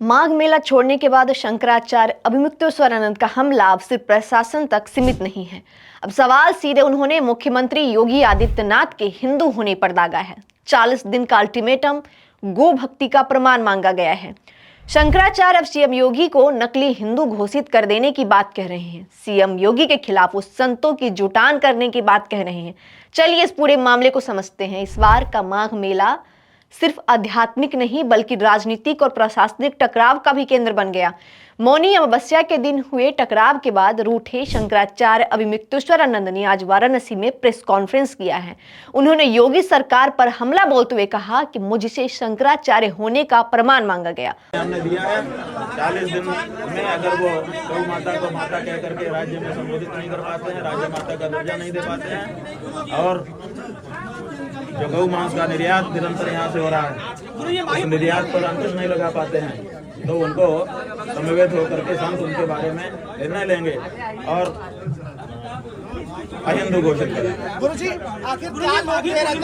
माघ मेला छोड़ने के बाद शंकराचार्य अभिमुक्तेश्वरानंद का हमला अब सिर्फ प्रशासन तक सीमित नहीं है। अब सवाल सीधे उन्होंने मुख्यमंत्री योगी आदित्यनाथ के हिंदू होने पर दागा है। 40 दिन का अल्टीमेटम, गो भक्ति का प्रमाण मांगा गया है। शंकराचार्य अब सीएम योगी को नकली हिंदू घोषित कर देने की बात कह रहे हैं। सीएम योगी के खिलाफ उस संतों की जुटान करने की बात कह रहे हैं। चलिए इस पूरे मामले को समझते हैं। इस बार का माघ मेला सिर्फ आध्यात्मिक नहीं बल्कि राजनीतिक और प्रशासनिक टकराव का भी केंद्र बन गया। मौनी अमावस्या के दिन हुए टकराव के बाद रूठे शंकराचार्य अभिमुक्तेश्वरानंद ने आज वाराणसी में प्रेस कॉन्फ्रेंस किया है। उन्होंने योगी सरकार पर हमला बोलते हुए कहा कि मुझसे शंकराचार्य होने का प्रमाण मांगा गया। हमने दिया है 40 दिन में अगर वो गौ माता को माता कह करके राज्य में संबोधित नहीं कर पाते हैं, राज्य माता का दर्जा नहीं दे पाते हैं और जो गौ मांस का निर्यात निरंतर यहाँ से हो रहा है, उस निर्यात पर अंकुश नहीं लगा पाते हैं, तो उनको समवेत होकर के संत उनके बारे में निर्णय लेंगे और अहिंदू घोषित करेंगे। गुरुजी, आखिर क्या लोग कह रहे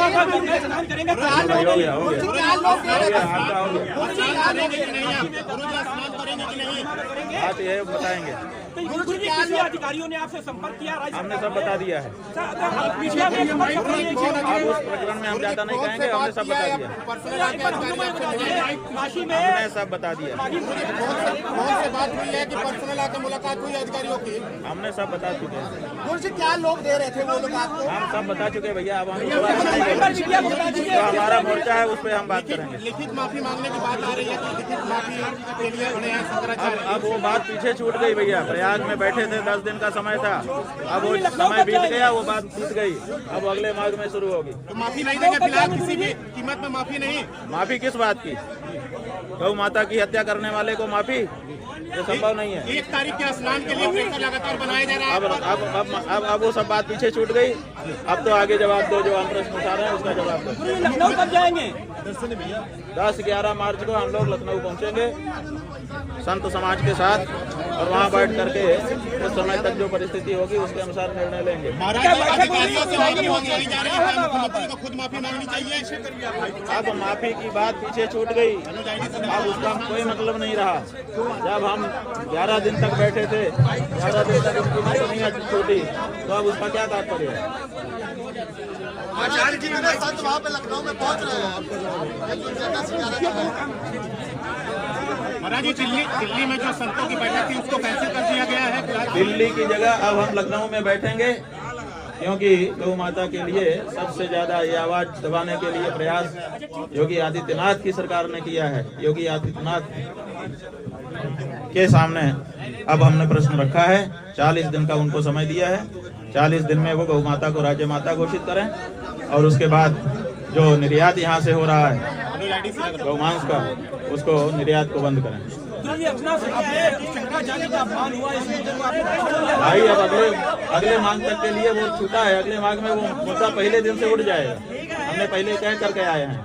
बात ये बताएंगे। गुरुजी, किसी अधिकारियों ने आपसे संपर्क किया? हमने सब बता दिया है। अब उस प्रकरण में हम ज्यादा नहीं कहेंगे, हमने सब बता दिया। हमने सब बता दिया। से बात हुई है कि पर्सनल आकर मुलाकात हुई अधिकारियों की? हमने सब बता चुके हैं। गुरुजी, क्या लोग दे रहे थे वो लोग आपको? हम सब बता चुके हैं भैया। अब हम जो हमारा मोर्चा है उस पर हम बात करेंगे। लिखित माफी मांगने की बात आ रही है कि लिखित माफी के लिए उन्हें शंकराचार्य। अब वो बात पीछे छूट गई भैया। प्रयाग में बैठे थे, 10 दिन का समय था। अब वो समय बीत गया, वो बात बीत गई। अब अगले माघ में शुरू होगी। तो माफी नहीं देंगे फिलहाल, किसी भी कीमत में माफी नहीं? माफी किस बात की? गौ माता की हत्या करने वाले को माफी? ये संभव नहीं है। 1 तारीख के स्नान के लिए फिर लगातार बनाया जा रहा है। अब वो सब बात पीछे छूट गई। अब तो आगे जवाब दो, जो हम प्रश्न उठा रहे हैं उसका जवाब दो। लखनऊ कब जाएंगे? 10-11 मार्च को हम लोग लखनऊ पहुंचेंगे संत समाज के साथ और वहां बैठ करके उस समय तक जो परिस्थिति होगी उसके अनुसार निर्णय लेंगे। अधिकारियों से माफी मांगी जा रही है, मुख्यमंत्री को खुद माफी मांगनी चाहिए। अब माफी की बात पीछे छूट गई, अब उसका कोई मतलब नहीं रहा। जब हम 11 दिन तक बैठे थे, 11 दिन तक उनकी माफी नहीं छूटी, तो अब उसका क्या तात्पर्य है? आचार्य जी के संत वहाँ पे लखनऊ में पहुँच रहे हैं। महाराज जी, दिल्ली में जो संतों की बैठक थी उसको कैंसिल कर दिया गया है। दिल्ली की जगह अब हम लखनऊ में बैठेंगे, क्योंकि गौ माता के लिए सबसे ज्यादा ये आवाज दबाने के लिए प्रयास योगी आदित्यनाथ की सरकार ने किया है। योगी आदित्यनाथ के सामने अब हमने प्रश्न रखा है। 40 दिन का उनको समय दिया है। 40 दिन में वो गौ माता को राज्य माता घोषित करें और उसके बाद जो निर्यात यहाँ से हो रहा है गौ मांस का, उसको निर्यात को बंद करें। भाई अब अगले मांग तक के लिए वो छूटा है। अगले मांग में वो मुद्दा पहले दिन से उठ जाएगा। हमने पहले कह करके आए हैं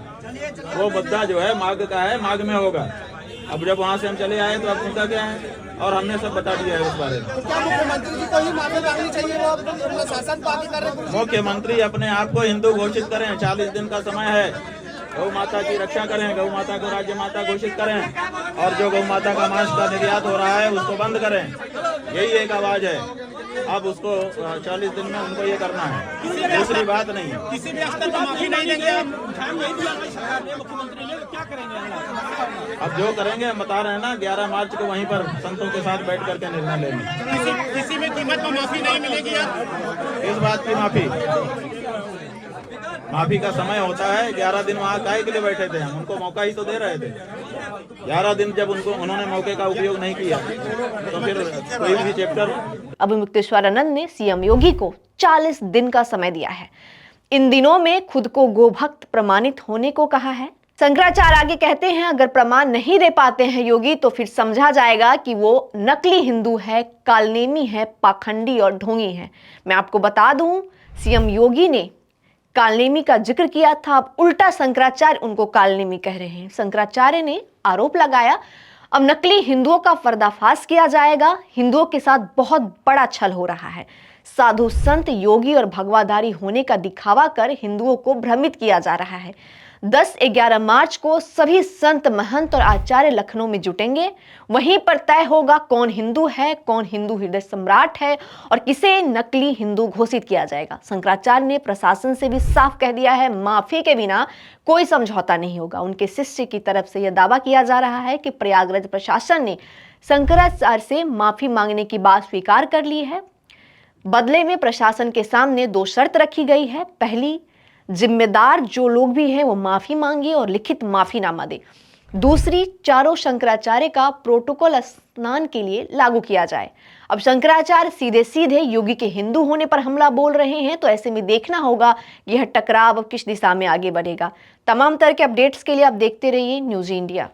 वो मुद्दा जो है माघ का है, माघ में होगा। अब जब वहाँ से हम चले आए तो अब मुद्दा क्या है और हमने सब बता दिया है उस बारे में। क्या मुख्यमंत्री जी को ही माफी मांगनी चाहिए? वो अपना शासन बाकी कर रहे हैं। मुख्यमंत्री अपने आप को हिंदू घोषित करें। 40 दिन का समय है। गौ माता की रक्षा करें, गौ माता को राज्य माता घोषित करें और जो गौ माता का मांस का निर्यात हो रहा है उसको बंद करें। यही एक आवाज है। अब उसको 40 दिन में उनको ये करना है, दूसरी बात नहीं है। किसी भी स्तर पर माफी नहीं देंगे। मुख्यमंत्री ने क्या करेंगे? अब जो करेंगे हम बता रहे हैं ना, 11 मार्च को वहीं पर संतों के साथ बैठ करके निर्णय लेंगे। किसी भी कीमत पर माफी नहीं मिलेगी। इस बात की माफी का समय होता है। 11 दिन वहाँ काहे के लिए बैठे थे? हम उनको मौका ही तो दे रहे थे। 11 दिन जब उन्होंने मौके का उपयोग नहीं किया तो फिर कोई भी चैप्टर। अभिमुक्तेश्वरानंद ने सीएम योगी को 40 दिन का समय दिया है। इन दिनों में खुद को गोभक्त प्रमाणित होने को कहा है। शंकराचार्य आगे कहते हैं, अगर प्रमाण नहीं दे पाते हैं योगी तो फिर समझा जाएगा कि वो नकली हिंदू है, कालनेमी है, पाखंडी और ढोंगी है। मैं आपको बता दूं, सीएम योगी ने कालनेमी का जिक्र किया था, अब उल्टा शंकराचार्य उनको कालनेमी कह रहे हैं। शंकराचार्य ने आरोप लगाया, अब नकली हिंदुओं का पर्दाफाश किया जाएगा। हिंदुओं के साथ बहुत बड़ा छल हो रहा है। साधु संत, योगी और भगवाधारी होने का दिखावा कर हिंदुओं को भ्रमित किया जा रहा है। 10-11 मार्च को सभी संत महंत और आचार्य लखनऊ में जुटेंगे। वहीं पर तय होगा कौन हिंदू है, कौन हिंदू हृदय सम्राट है और किसे नकली हिंदू घोषित किया जाएगा। शंकराचार्य ने प्रशासन से भी साफ कह दिया है, माफी के बिना कोई समझौता नहीं होगा। उनके शिष्य की तरफ से यह दावा किया जा रहा है कि प्रयागराज प्रशासन ने शंकराचार्य से माफी मांगने की बात स्वीकार कर ली है। बदले में प्रशासन के सामने 2 शर्त रखी गई है। पहली, जिम्मेदार जो लोग भी हैं वो माफी मांगे और लिखित माफीनामा दे। दूसरी, चारों शंकराचार्य का प्रोटोकॉल स्नान के लिए लागू किया जाए। अब शंकराचार्य सीधे सीधे योगी के हिंदू होने पर हमला बोल रहे हैं, तो ऐसे में देखना होगा यह टकराव अब किस दिशा में आगे बढ़ेगा। तमाम तरह के अपडेट्स के लिए आप देखते रहिए न्यूज़ इंडिया।